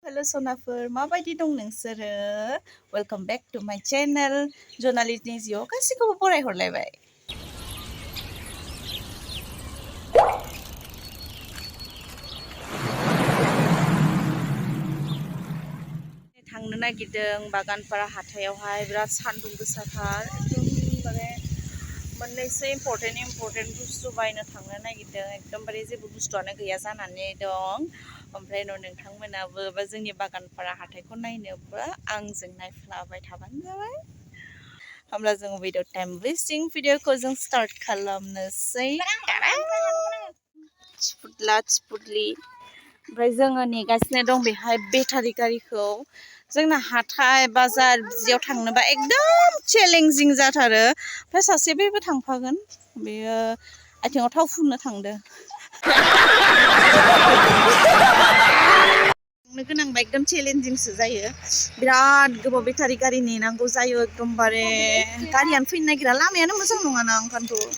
Hello Sonaफोर माबायदि दं नोंसोरो वेलकम बेक टू माय चैनल जर्नालिस्टनि जिउआव गासैखौबो बरायहरलायबाय थांनो नागिरदों बागानपारा हाथायावहाय बिराद सान्दुं गोसाथार एकदमबारे मोननैसो इम्परटेन्ट बुस्थु बायनो थांनो नागिरदों एकदमबारे जेबो बुस्थुआनो गैया जानानै दं ओमफ्राय नोंथांमोनाबो बा जोंनि बागानपारा हाथायखौ नायनोबा आंजों नायफ्लाबाय थाबानो जाबाय होमब्ला जों विदाउट टाइम वेस्टिं भिडिअखौ जों स्टार्ट खालामनोसै चिपुदला चिपुदलि ओमफ्राय जोङो नेगासिनो दं बेहाय बेटारि गारिखौ जोंना हाथाय बाजार बिदियाव थांनोबा एकदम चेलेन्जिं जाथारो ओमफ्राय सासे बेबो थांफागोन बेयो आथिङाव थाव फुननो थांदों थांनो गोनांबा एकदम चेलेन्जिंसो जायो बिराद गोबाव बेटारि गारि नेनांगौ जायो एकदमबारे गारियानो फैनो नागिरा लामायानो मोजां नङाना ओंखायनोथ'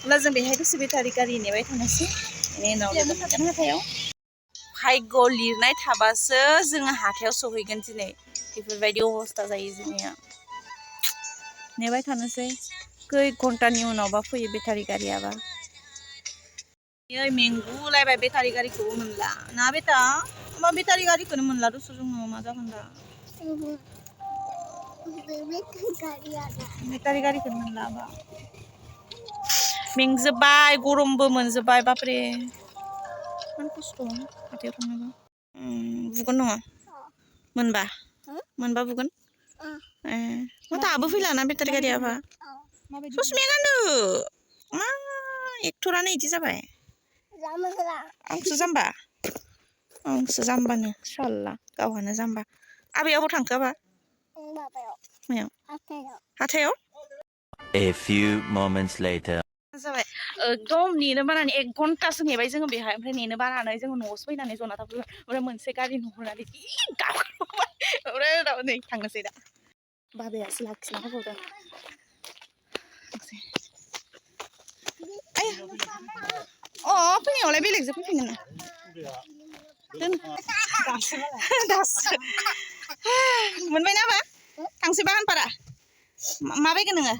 अब्ला जों बेहाय दसे बेटारि गारि नेबाय थानोसै बेनि उनाव लोगो मोनगोन हाथायाव भाग्य लिरनाय थाबासो जोङो हाथायाव सहैगोन दिनै बेफोरबायदि अबस्था जायो जोंनिया नेबाय थानोसै खै घन्टानि उनावबा फैयो बेटारि गारियाबा मेंगुलायबाय बेटारि गारिखौबो मोनला ना बेटा मा बेटारि गारिखौनो मोनला दस' जोङो मा जागोन दा बेटारि गारिखौनो मोनला बा मेंजोब्बाय गरमबो मोनजोब्बाय बापरे इमान खस्थ' हाथायाव थांनोबा बुगोन नङा मोनबा बुगोन मा दाबो फैलाना बेटारि गारियाबा ससमाया गानदो मा एक्टरानो इदि जाबाय आंसो जाम्बानो साल्ला गावहानो जाम्बा आबैयाबो थांखो आबा मायाव हाथायाव A few moments later जाबाय एकदम नेनो बानानै 1 घन्टासो नेबाय जोङो बेहाय ओमफ्राय नेनो बानानै जोङो न'आवसो फैनानै जना थाबोबाय ओमफ्राय मोनसे गारि नुहुरनानै गाबख्रावबाय ओमफ्राय उनाव नै थांनोसै दा बाबायासो लाखिना होबावदों फैनायावलाय बेलेगजों फैफिनगोन दासो मोनबाय ना बा थांसै बागानपारा मा बायगोन नोङो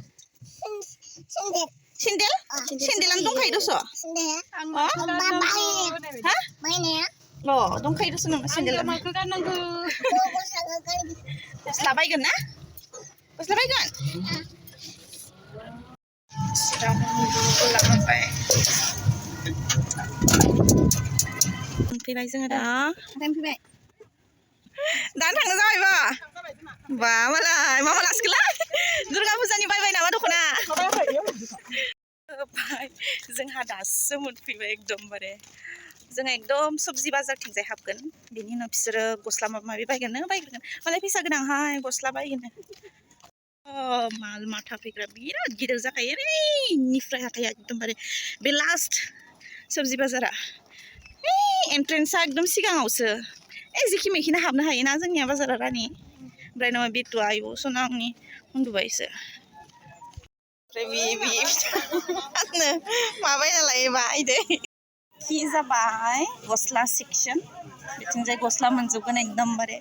सेन्देलानो दंखायो दस' दंखायो दस' नोंना सेन्देलानो गस्ला बायगोन ना गस्ला बायगोन फैबाय जोङो दा फैबाय दा थांनो जाबायबा बा मालाय मा लासिगोनलाय दुर्गा फुजानि बायबाय नामा दख'ना जोंहा दासो मोनफैबाय एकदमबारे जों एकदम सबजि बाजारथिंजाय हाबगोन बेनि उनाव बिसोरो गस्ला माबा माबि बायग्रोगोन मालाय फैसा गोनांहाय गस्ला बायगोन माल माथा फैग्रा बिराद गिदिर जाखायो ओरैनिफ्राय हाथाया एकदमबारे बे लास्ट सबजि बाजारा एन्ट्रेन्सआ एकदम सिगाङावसो जेखि मेखिनो हाबनो हायोना जोंनिया बाजारा रानि ओमफ्राय नङा बेथु आयु सना आंनि उन्दुबायसो ओमफ्राय माबायना लायोबा इदे खि जाबाय गस्ला सेक्सन बिथिंजाय गस्ला मोनजोबगोन एकदमबारे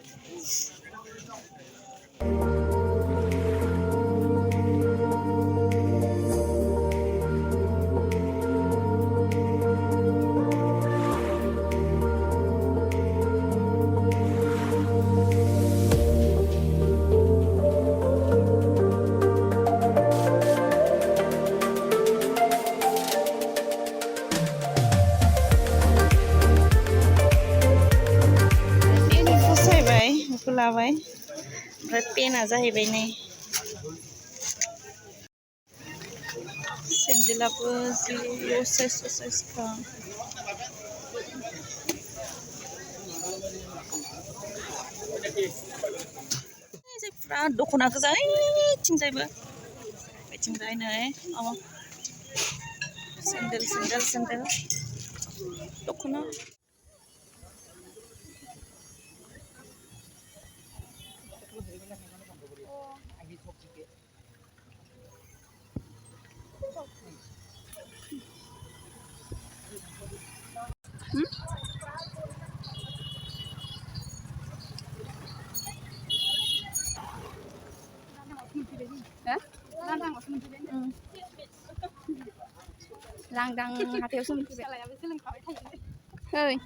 लाबाय ओमफ्राय पेना जाहैबाय नै सेन्देलाबो जि साइजखा पुरा दख'ना गोजा ओइथिंजायबो बेथिंजाय नै सेन्देल दख'ना लांदां हाथायावसो मोनफैबाय ओइ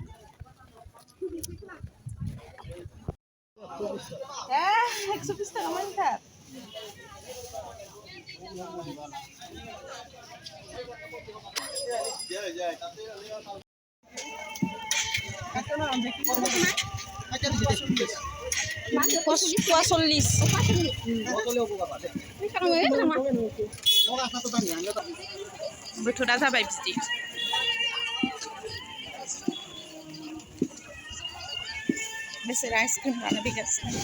$120 mantap. Kuasolis. Bothora जाबाय बिदि बिसोर आइसक्रिम जानो फैगासिनो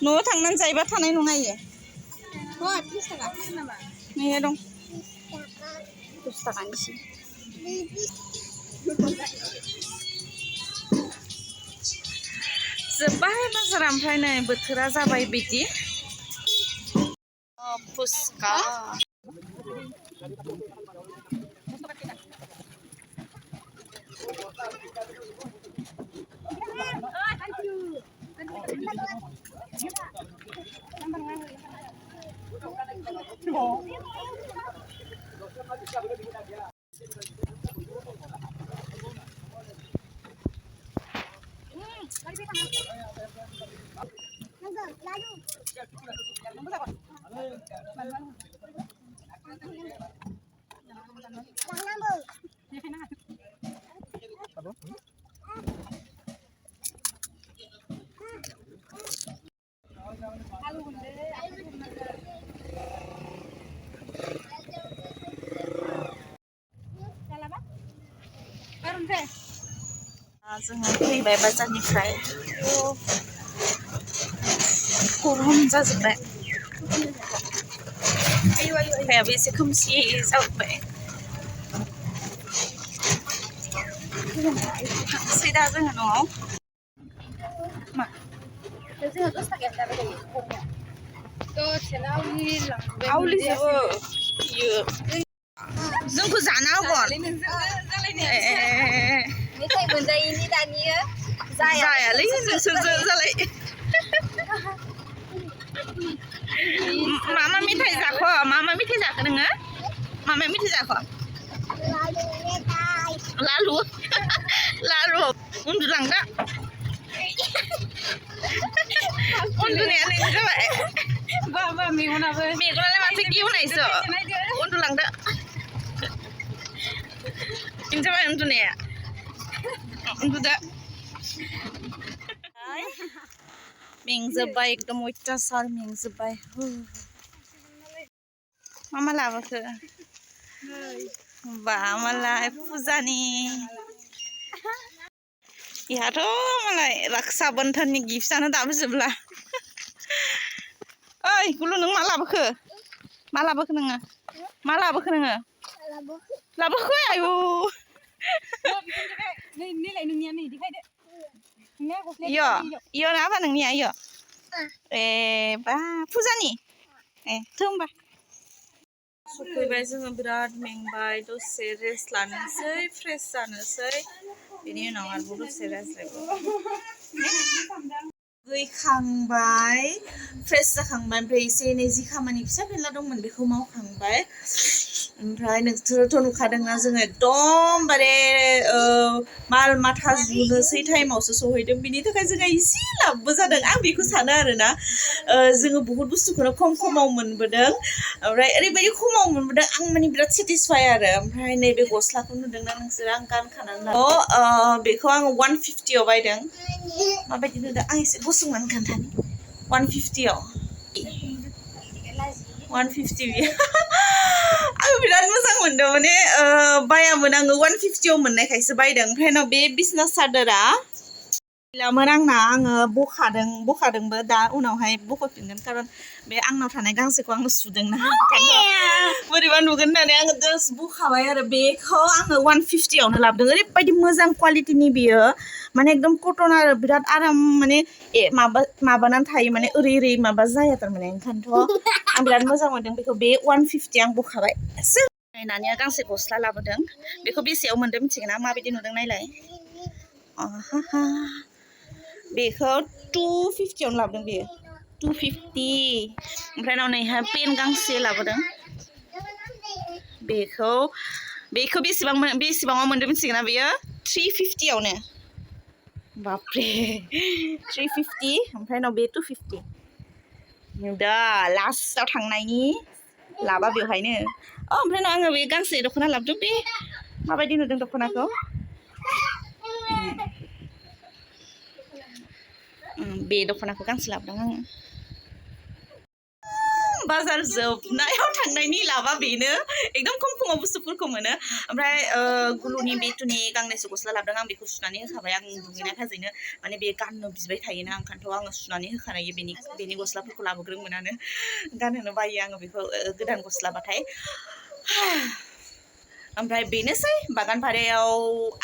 न'आव थांनानै जायोबा थानाय नङा इयो नैया दं 10 थाखानिसो जोब्बाय बाजारा ओमफ्राय नै बोथोरा जाबाय बिदि फुसका जोङो फैबाय बाजारनिफ्राय गरम जाजोब्बाय आखायाबो एसे खोमसि जाबोबाय थांसै दा जोङो न'आव मा जोङो 10 थाखायानो जाबाय दसेनो आवलिजोबो इयो जोंखौ जाना होगोन मेथाइ मोनजायैनि दानिया जायालै नोंसोरजों जालाय मा मेथाइ जाखो मा मेथाइ जाखो नोङो मा मेथाइ जाखो लालु लालु उन्दुलांदा उन्दुनाया नों जाबाय बाबा मेगनालाय माथो गेवनायसो उन्दुलांदा नों जाबाय उन्दुनाया उन्दुदो मेंजोब्बाय एकदम अयथासार मेंजोब्बाय मा लाबोखो बा मालाय फुजानि इहाथ' मालाय रक्षा बन्धननि गिफ्टआनो दाबो जोबला ओइ गुलु नों मा लाबोखो नोङो मा लाबोखो नोङो लाबोखै आयु इयो ना बा नोंनिया इयो ए बा फुजानि ए थौ होमबा सफैबाय जोङो बिराद मेंबाय दसे रेस्ट लानोसै फ्रेश जानोसै बेनि उनाव आरोबाव दसे दुगैखांबाय फ्रेश जाखांबाय ओमफ्राय एसे एनै जि खामानि फिसा फेनला दंमोन बेखौ मावखांबाय ओमफ्राय नोंसोरथ' नुखादोंना जोङो एकदमबारे माल माथा जुनोसै टाइमावसो सहैदों बिनि थाखाय जोंहा एसे लाबबो जादों आं बेखौ सानो आरोना जोङो बुहुत बुस्थुखौनो खमाव मोनबोदों ओमफ्राय ओरैबायदि खमाव मोनबोदों आं माने बिराद सेटिसफाइ आरो ओमफ्राय नैबे गस्लाखौ नुदोंना नोंसोर आं गानखानानै बेखौ आङो 150 आव बायदों माबायदि नुदों आं एसे गसंनानै खोन्थानि 150 आव 150 आं बिराद मोजां मोनदों माने बायामोन आङो 150 आव मोननायखायसो बायदों ओमफ्राय उनाव बे बिसना सादोरा लामोन आंना आङो बखादोंबो दा उनावहाय बख'फिनगोन खारन बे आंनाव थानाय गांसेखौ आङो सुदोंना बोरैबा नुगोन होननानै आङो जास्ट बखाबाय आरो बेखौ आङो 150 आवनो लाबोदों ओरैबायदि मोजां क्वालिटिनि बियो माने एकदम कटन आरो बिराद आराम माने माबानानै थायो माने ओरै माबा जाया थारमाने ओंखायनोथ' आं बिराद मोजां मोनदों बेखौ बे 150 आं बखाबाय नानिया गांसे गस्ला लाबोदों बेखौ बेसेयाव मोन्दों मिथिगोन ना माबायदि नुदों नायलाय बेखौ 250 आवनो लाबोदों बेयो 250 ओमफ्राय उनाव नैहा पेन गांसे लाबोदों बेखौ बेसेबाङाव मोन्दों मिथिगोन ना बेयो 350 आवनो बापरे 350 ओमफ्राय उनाव बे 250 दा लास्टआव थांनायनि लाबा बेवहायनो ओमफ्राय उनाव आङो बे गांसे दख'ना लाबोदों बे माबायदि नुदों दख'नाखौ बे दख'नाखौ गांसे लाबोदों आङो बाजार जोबनायाव थांनायनि लाबा बेनो एकदम खमाव बुस्थुफोरखौ मोनो ओमफ्राय गुलुनि बेथुनि गांनैसो गस्ला लाबोदों आं बेखौ सुनानै होखाबाय आं दुगैना थाजैनो माने बे गाननो बिबाय थायोना ओंखायनोथ' आङो सुनानै होखानाय बेनि गस्लाफोरखौ लाबोग्रोमोनानो गानहोनो बायो आङो बेखौ गोदान गस्लाबाथाय ओमफ्राय बेनोसै बागानपारायाव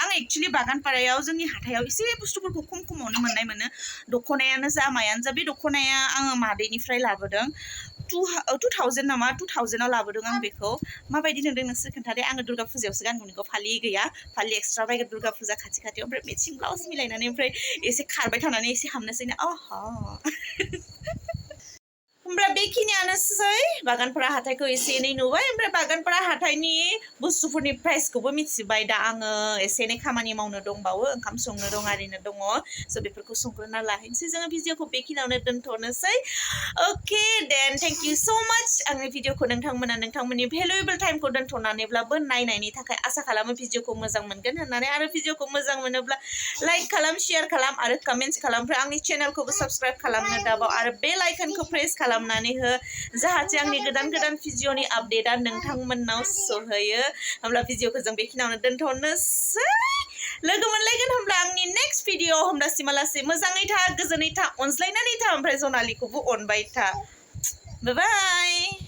आं एक्चुलि बागानपारायाव जोंनि हाथायाव एसे बुस्थुफोरखौ खमावनो मोननाय मोनो दख'नायानो जा मायानो जा बे दख'नाया आङो मादैनिफ्राय लाबोदों 2000 नामा 2000 आव लाबोदों आं बेखौ माबायदि नुदों नोंसोर खोन्थादे आङो दुर्गा फुजायावसो गानगोन बेखौ फालि गैया फालि एक्सट्रा बायगोन दुर्गा फुजा खाथियाव ओमफ्राय मेचिं ब्लाउस मिलायनानै ओमफ्राय एसे खारबाय थानानै एसे हामनोसैना ओमफ्राय बेखिनियानोसै बागानपारा हाथायखौ एसे एनै नुबाय ओमफ्राय बागानपारा हाथायनि बुस्थुफोरनि प्राइसखौबो मिथिबाय दा आङो एसे एनै खामानि मावनो दंबावो ओंखाम संनो दं आरिनो दङ स' बेफोरखौ संग्रोना लाहैनोसै जोङो भिडिअखौ बेखिनियावनो दोनथ'नोसै अके देन थेंक इउ स' माच आंनि भिडिअखौ नोंथांमोननि भेलुएबल टाइमखौ दोनथ'नानैब्लाबो नायनायनि थाखाय आसा खालामो भिडिअखौ मोजां मोनगोन होननानै आरो भिडिअखौ मोजां मोनोब्ला लाइक खालाम शेयार खालाम आरो कमेन्ट्स खालाम ओमफ्राय आंनि चेनेलखौबो साबस्क्राइब खालामनो दाबाव आरो बेल आइकनखौ प्रेस खालामनानै हो जाहाथे आंनि गोदान भिडिअनि आपडेटआ नोंथांमोननाव सहैयो होमब्ला भिडिअखौ जों बेखिनियावनो दोनथ'नोसै लोगो मोनलायगोन होमब्ला आंनि नेक्स्ट भिडिअ होमब्लासिमालासे मोजाङै था गोजोनै था अनज्लायनानै था ओमफ्राय जनालिखौबो अनबाय था बाय बाय